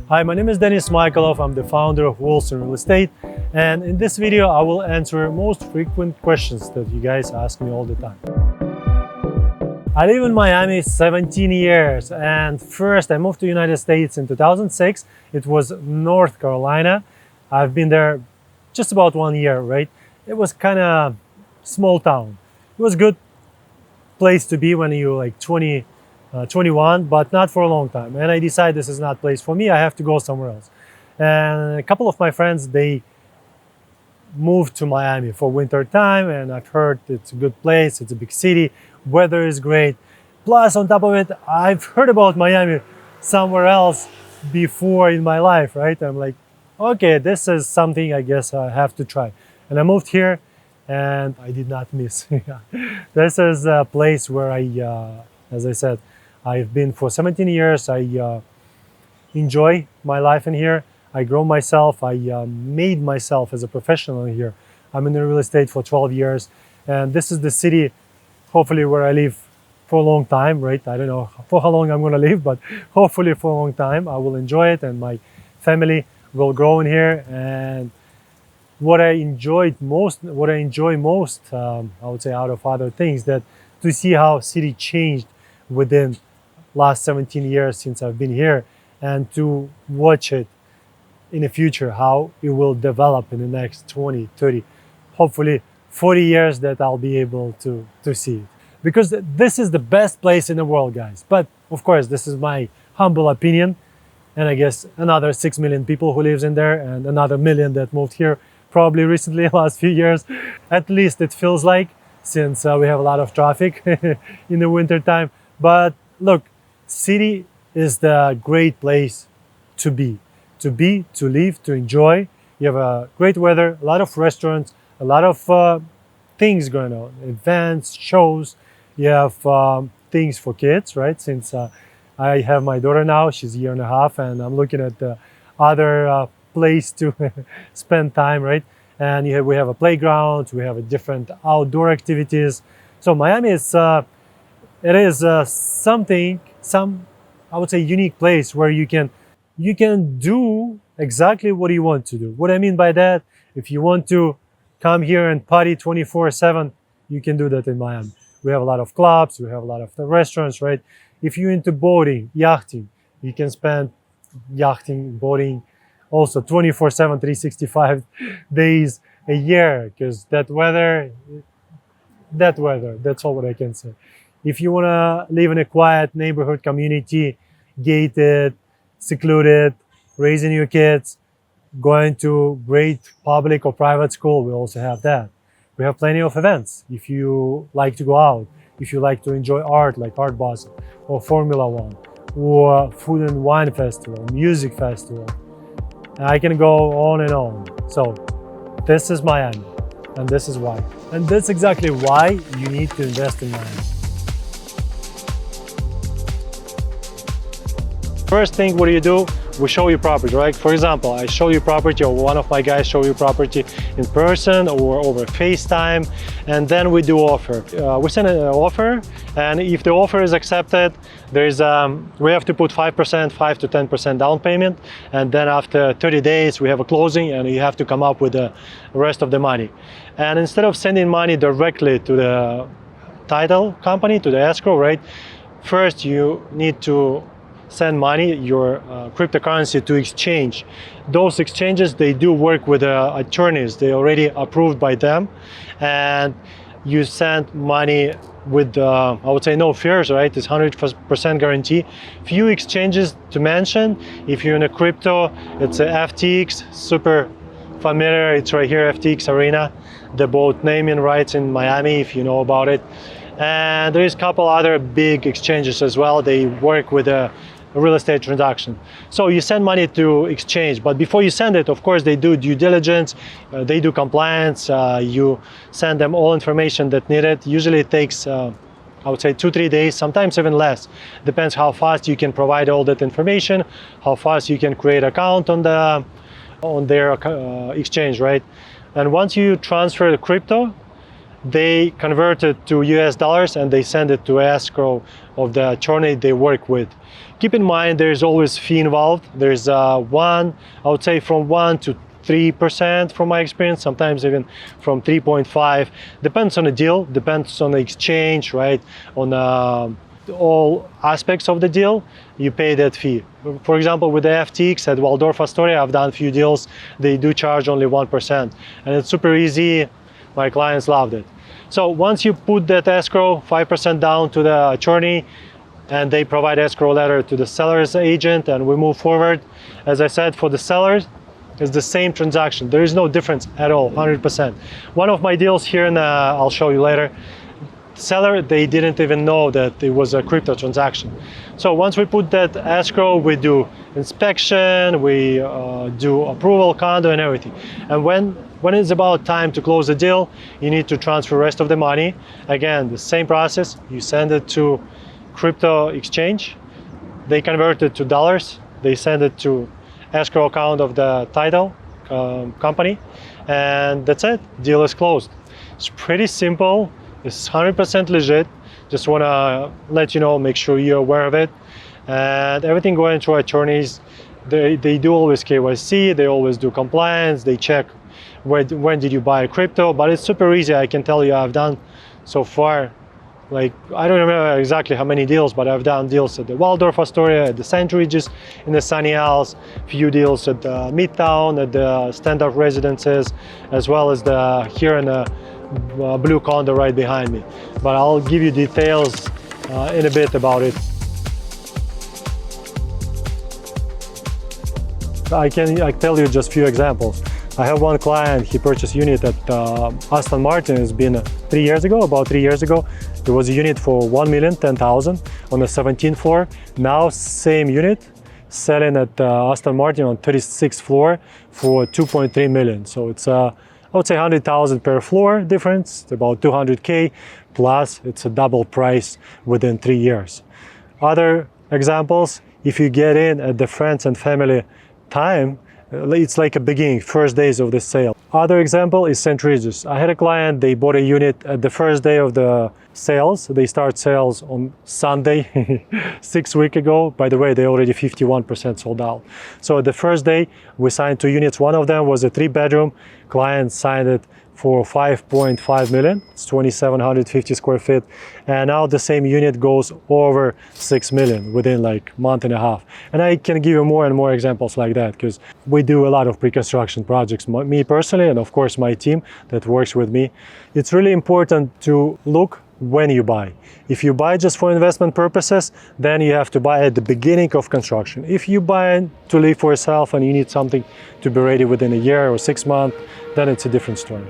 Hi, my name is Denis Smykalov. I'm the founder of Wilson Real Estate, and in this video I will answer most frequent questions that you guys ask me all the time. I live in Miami 17 years, and first I moved to the United States in 2006. It was North Carolina. I've been there just about 1 year, right? It was kind of small town. It was a good place to be when you're like 21, but not for a long time. And I decided this is not place for me. I have to go somewhere else. And a couple of my friends, they moved to Miami for winter time, and I've heard it's a good place. It's a big city. Weather is great. Plus, on top of it, I've heard about Miami somewhere else before in my life, right? I'm like, okay, this is something I guess I have to try. And I moved here, and I did not miss. This is a place where as I said, I've been for 17 years. I enjoy my life in here. I grow myself. I made myself as a professional in here. I'm in the real estate for 12 years. And this is the city, hopefully, where I live for a long time, right? I don't know for how long I'm going to live, but hopefully for a long time. I will enjoy it, and my family will grow in here. And what I enjoy most, I would say out of other things, that to see how city changed within last 17 years since I've been here, and to watch it in the future, how it will develop in the next 20, 30, hopefully 40 years, that I'll be able to see it. Because this is the best place in the world, guys. But of course, this is my humble opinion. And I guess another 6 million people who lives in there, and another million that moved here probably recently, last few years. At least it feels like, since we have a lot of traffic in the winter time. But look, city is the great place to be, to live, to enjoy. You have a great weather, a lot of restaurants, a lot of things going on, events, shows. You have things for kids, right? Since I have my daughter now, she's a year and a half, and I'm looking at the other place to spend time, right? And we have a playground, we have a different outdoor activities. So Miami is some I would say unique place where you can do exactly what you want to do. What I mean by that, if you want to come here and party 24/7, you can do that in Miami. We have a lot of clubs, we have a lot of the restaurants, right? If you're into boating, yachting, you can spend yachting, boating also 24/7, 365 days a year, because that weather, that's all what I can say. If you want to live in a quiet neighborhood community, gated, secluded, raising your kids, going to great public or private school, we also have that. We have plenty of events. If you like to go out, if you like to enjoy art, like Art Basel or Formula One, or Food and Wine Festival, Music Festival, I can go on and on. So this is Miami, and this is why. And that's exactly why you need to invest in Miami. First thing, what do? We show you property, right? For example, I show you property, or one of my guys show you property in person or over FaceTime, and then we do offer. We send an offer, and if the offer is accepted, we have to put 5% to 10% down payment, and then after 30 days we have a closing, and you have to come up with the rest of the money. And instead of sending money directly to the title company, to the escrow, right? First, you need to send money, your cryptocurrency, to exchange. Those exchanges, they do work with attorneys. They already approved by them, and you send money with I would say no fears, right? It's 100% guarantee. Few exchanges to mention. If you're in a crypto, it's a FTX, super familiar. It's right here, FTX Arena. They both naming rights in Miami, if you know about it. And there is a couple other big exchanges as well. They work with a real estate transaction. So you send money to exchange, but before you send it, of course, they do due diligence, they do compliance, you send them all information that needed. Usually it takes, I would say 2-3 days, sometimes even less. Depends how fast you can provide all that information, how fast you can create account on their exchange, right? And once you transfer the crypto, they convert it to US dollars and they send it to escrow of the attorney they work with. Keep in mind there's always fee involved. There's I would say from 1 to 3% from my experience, sometimes even from 3.5. Depends on the deal, depends on the exchange, right? On all aspects of the deal, you pay that fee. For example, with the FTX at Waldorf Astoria, I've done a few deals. They do charge only 1%, and it's super easy. My clients loved it. So once you put that escrow 5% down to the attorney, and they provide escrow letter to the seller's agent, and we move forward. As I said, for the sellers, it's the same transaction. There is no difference at all, 100%. One of my deals here, and I'll show you later, seller, they didn't even know that it was a crypto transaction. So once we put that escrow, we do inspection, we do approval, condo, and everything. And when it's about time to close the deal, you need to transfer the rest of the money. Again, the same process. You send it to crypto exchange, they convert it to dollars, they send it to escrow account of the title company, and that's it. Deal is closed. It's pretty simple. It's 100% legit. Just want to let you know, make sure you're aware of it. And everything going through attorneys, they do always KYC, they always do compliance, they check when did you buy crypto, but it's super easy. I can tell you I've done so far, like, I don't remember exactly how many deals, but I've done deals at the Waldorf Astoria, at the St. Regis, in the Sunny Isles, few deals at the Midtown, at the Standard Residences, as well as here in the blue condo right behind me. But I'll give you details in a bit about it. I tell you just a few examples. I have one client, he purchased a unit at Aston Martin. It's been about 3 years ago. It was a unit for $1,010,000 on the 17th floor. Now same unit selling at Aston Martin on 36th floor for $2.3 million. So it's I would say 100,000 per floor difference, about 200K, plus it's a double price within 3 years. Other examples, if you get in at the friends and family time, it's like a beginning, first days of the sale. Other example is St. Regis. I had a client, they bought a unit at the first day of the sales. They start sales on Sunday, 6 weeks ago. By the way, they already 51% sold out. So the first day, we signed 2 units. One of them was a 3-bedroom. Client signed it for 5.5 million. It's 2,750 square feet. And now the same unit goes over 6 million within like a month and a half. And I can give you more and more examples like that, because we do a lot of pre-construction projects, me personally, and of course my team that works with me. It's really important to look when you buy. If you buy just for investment purposes, then you have to buy at the beginning of construction. If you buy to live for yourself and you need something to be ready within a year or 6 months, then it's a different story.